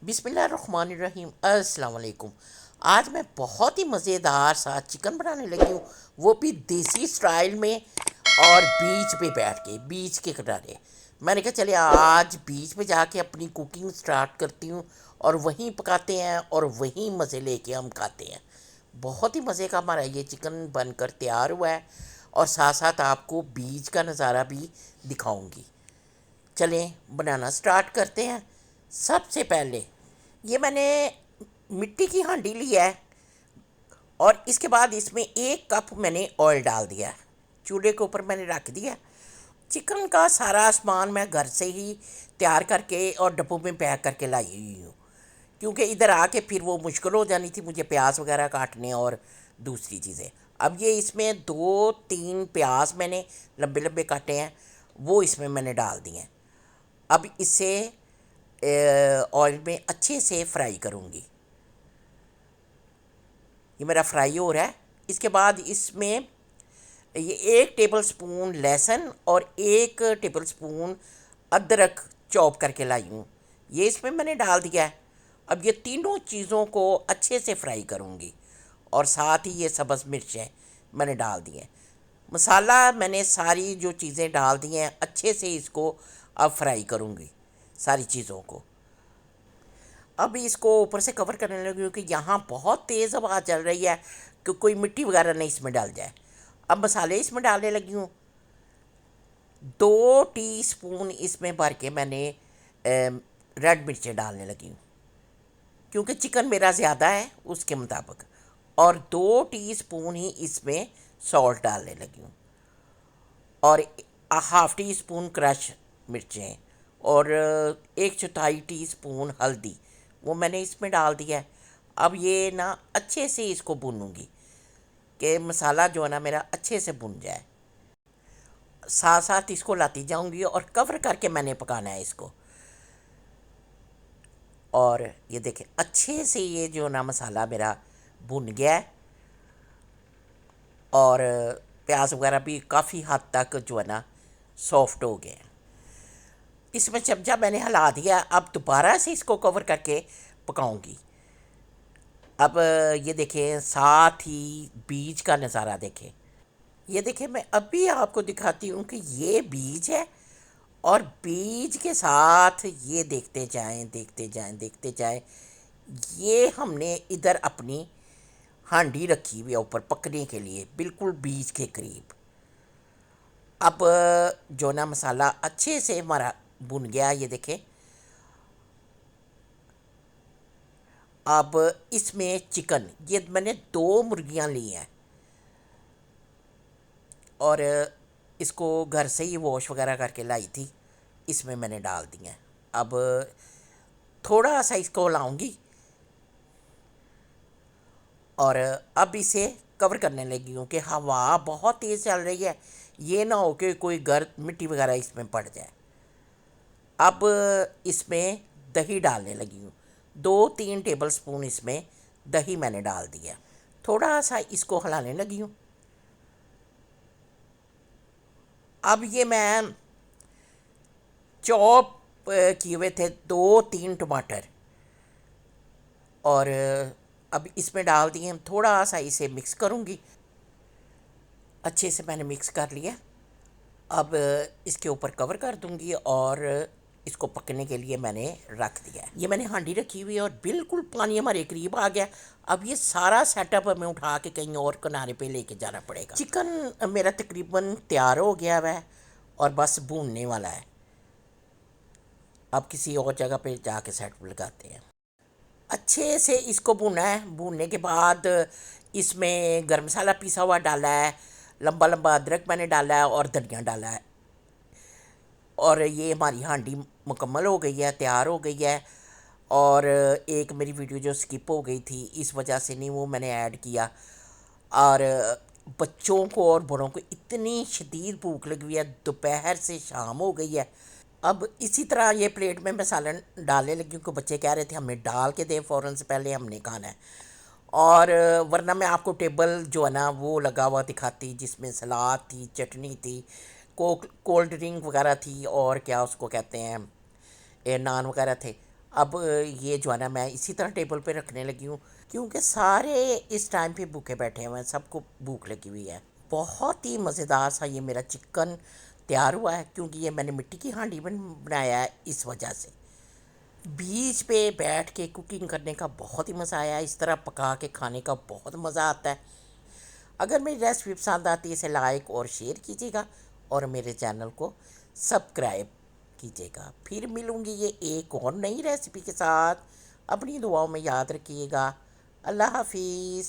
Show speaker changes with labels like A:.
A: बिस्मिल्लाहिर्रहमानिर्रहीम अस्सलाम वालेकुम। आज मैं बहुत ही मज़ेदार सा चिकन बनाने लगी हूँ, वो भी देसी स्टाइल में और बीच पे बैठ के, बीच के किनारे। मैंने कहा चलिए आज बीच पे जाके अपनी कुकिंग स्टार्ट करती हूँ और वहीं पकाते हैं और वहीं मज़े लेके हम खाते हैं। बहुत ही मज़े का हमारा ये चिकन बनकर तैयार हुआ है और साथ साथ आपको बीच का नज़ारा भी दिखाऊंगी। चलें बनाना स्टार्ट करते हैं। सबसे पहले ये मैंने मिट्टी की हांडी ली है और इसके बाद इसमें 1 कप मैंने ऑयल डाल दिया है। चूल्हे के ऊपर मैंने रख दिया। चिकन का सारा सामान मैं घर से ही तैयार करके और डब्बों में पैक करके लाई हुई हूँ, क्योंकि इधर आके फिर वो मुश्किल हो जानी थी मुझे प्याज वगैरह काटने और दूसरी चीज़ें। अब ये इसमें 2-3 प्याज मैंने लंबे लंबे काटे हैं, वो इसमें मैंने डाल दिए हैं। अब इसे ऑयल में अच्छे से फ्राई करूँगी। ये मेरा फ्राई हो रहा है। इसके बाद इसमें ये 1 टेबल स्पून लहसुन और 1 टेबल स्पून अदरक चॉप करके लाई हूँ, ये इसमें मैंने डाल दिया है। अब ये तीनों चीज़ों को अच्छे से फ्राई करूँगी और साथ ही ये सब्ज़ मिर्चें मैंने डाल दी हैं। मसाला मैंने सारी जो चीज़ें डाल दी हैं, अच्छे से इसको अब फ्राई करूँगी सारी चीज़ों को। अब इसको ऊपर से कवर करने लगी हूँ कि यहाँ बहुत तेज़ हवा चल रही है कि कोई मिट्टी वगैरह नहीं इसमें डाल जाए। अब मसाले इसमें डालने लगी हूँ। 2 टीस्पून इसमें भर के मैंने रेड मिर्चें डालने लगी हूँ, क्योंकि चिकन मेरा ज़्यादा है उसके मुताबिक। और 2 टीस्पून ही इसमें सॉल्ट डालने लगी हूँ और 1/2 टीस्पून क्रश मिर्चें और 1/4 टीस्पून हल्दी वो मैंने इसमें डाल दिया है। अब ये ना अच्छे से इसको भूनूंगी कि मसाला जो है ना मेरा अच्छे से भुन जाए। साथ साथ इसको लाती जाऊंगी और कवर करके मैंने पकाना है इसको। और ये देखें अच्छे से ये जो ना मसाला मेरा भुन गया है और प्याज वगैरह भी काफ़ी हद तक जो है ना सॉफ्ट हो गए हैं। इसमें चमचा मैंने हिला दिया। अब दोबारा से इसको कवर करके पकाऊंगी। अब ये देखें साथ ही बीज का नज़ारा देखें। ये देखें मैं अभी आपको दिखाती हूँ कि ये बीज है और बीज के साथ ये देखते जाएं देखते जाएं देखते जाएं। ये हमने इधर अपनी हांडी रखी हुई है ऊपर पकने के लिए, बिल्कुल बीज के करीब। अब जो ना मसाला अच्छे से हमारा भुन गया, ये देखें। अब इसमें चिकन, ये मैंने 2 मुर्गियाँ ली हैं और इसको घर से ही वॉश वगैरह करके लाई थी, इसमें मैंने डाल दी हैं। अब थोड़ा सा इसको लाऊंगी और अब इसे कवर करने लगी हूँ कि हवा बहुत तेज़ चल रही है, ये ना हो कि कोई गर्द मिट्टी वगैरह इसमें पड़ जाए। अब इसमें दही डालने लगी हूँ। 2-3 टेबल स्पून इसमें दही मैंने डाल दिया। थोड़ा सा इसको हिलाने लगी हूँ। अब ये मैं चॉप किए हुए थे 2-3 टमाटर और अब इसमें डाल दिए। थोड़ा सा इसे मिक्स करूँगी। अच्छे से मैंने मिक्स कर लिया। अब इसके ऊपर कवर कर दूँगी और इसको पकने के लिए मैंने रख दिया है। ये मैंने हांडी रखी हुई है और बिल्कुल पानी हमारे करीब आ गया। अब ये सारा सेटअप हमें उठा के कहीं और किनारे पे लेके जाना पड़ेगा। चिकन मेरा तकरीबन तैयार हो गया है और बस भूनने वाला है। अब किसी और जगह पे जाके सेट लगाते हैं। अच्छे से इसको भूना है। भूनने के बाद इसमें गर्म मसाला पिसा हुआ डाला है, लंबा लंबा अदरक मैंने डाला है और धनिया डाला है। और ये हमारी हांडी मुकम्मल हो गई है, तैयार हो गई है। और एक मेरी वीडियो जो स्किप हो गई थी इस वजह से नहीं वो मैंने ऐड किया। और बच्चों को और बड़ों को इतनी शदीद भूख लगी हुई है, दोपहर से शाम हो गई है। अब इसी तरह ये प्लेट में मैं सालन डालने लगी, क्योंकि बच्चे कह रहे थे हमें डाल के दे, फ़ौरन से पहले हमने खाना है। और वरना मैं आपको टेबल जो है ना वो लगा हुआ दिखाती, जिसमें सलाद थी, चटनी थी, कोल्ड ड्रिंक वगैरह थी और क्या उसको कहते हैं, नान वगैरह थे। अब ये जो है ना मैं इसी तरह टेबल पे रखने लगी हूँ, क्योंकि सारे इस टाइम पे भूखे बैठे हुए हैं, सबको भूख लगी हुई है। बहुत ही मज़ेदार सा ये मेरा चिकन तैयार हुआ है, क्योंकि ये मैंने मिट्टी की हांडी में बनाया है इस वजह से। बीच पे बैठ के कुकिंग करने का बहुत ही मज़ा आया, इस तरह पका के खाने का बहुत मज़ा आता है। अगर मेरी रेसिपी पसंद आती है इसे लाइक और शेयर कीजिएगा और मेरे चैनल को सब्सक्राइब कीजिएगा। फिर मिलूँगी ये एक और नई रेसिपी के साथ। अपनी दुआओं में याद रखिएगा। अल्लाह हाफिज़।